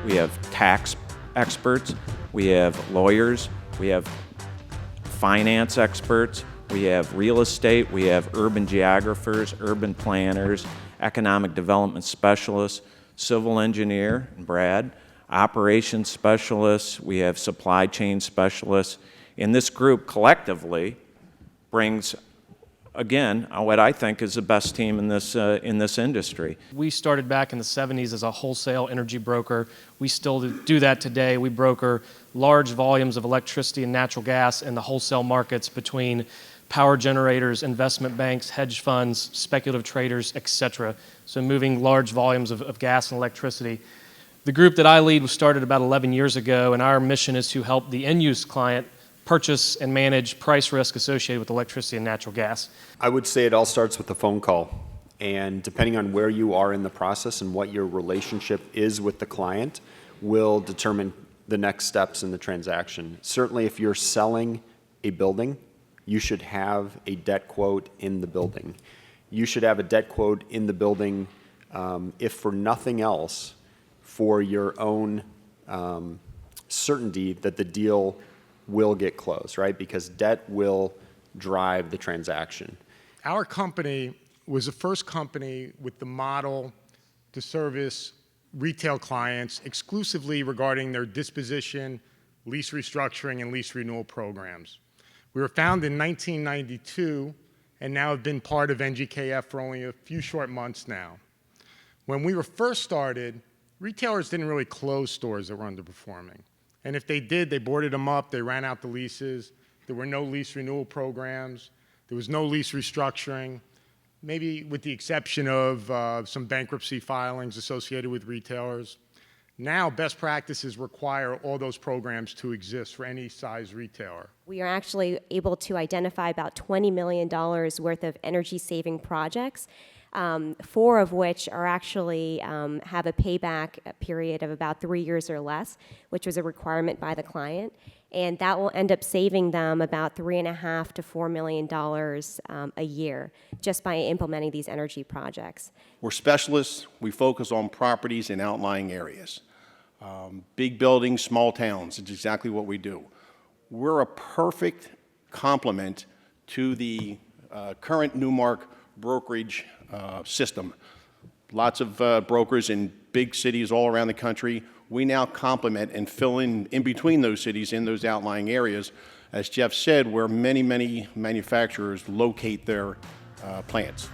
we have tax experts, we have lawyers, we have finance experts, we have real estate, we have urban geographers, urban planners, economic development specialists, civil engineer, Brad, operations specialists, we have supply chain specialists. And this group collectively brings, again, what I think is the best team in this industry. We started back in the 70s as a wholesale energy broker. We still do that today. We broker large volumes of electricity and natural gas in the wholesale markets between power generators, investment banks, hedge funds, speculative traders, etc. So moving large volumes of gas and electricity. The group that I lead was started about 11 years ago, and our mission is to help the end-use client purchase and manage price risk associated with electricity and natural gas. I would say it all starts with a phone call. And depending on where you are in the process and what your relationship is with the client will determine the next steps in the transaction. Certainly if you're selling a building, you should have a debt quote in the building. You should have a debt quote in the building, if for nothing else, for your own certainty that the deal will get closed, right? Because debt will drive the transaction. Our company was the first company with the model to service retail clients exclusively regarding their disposition, lease restructuring, and lease renewal programs. We were founded in 1992 and now have been part of NGKF for only a few short months now. When we were first started, retailers didn't really close stores that were underperforming. And if they did, they boarded them up, they ran out the leases, there were no lease renewal programs, there was no lease restructuring, maybe with the exception of some bankruptcy filings associated with retailers. Now, best practices require all those programs to exist for any size retailer. We are actually able to identify about $20 million worth of energy-saving projects, 4 of which are actually have a payback period of about 3 years or less, which was a requirement by the client. And that will end up saving them about $3.5 to $4 million a year just by implementing these energy projects. We're specialists. We focus on properties in outlying areas. Big buildings, small towns. It's exactly what we do. We're a perfect complement to the current Newmark brokerage system. Lots of brokers in big cities all around the country. We now complement and fill in between those cities in those outlying areas, as Jeff said, where many, many manufacturers locate their plants.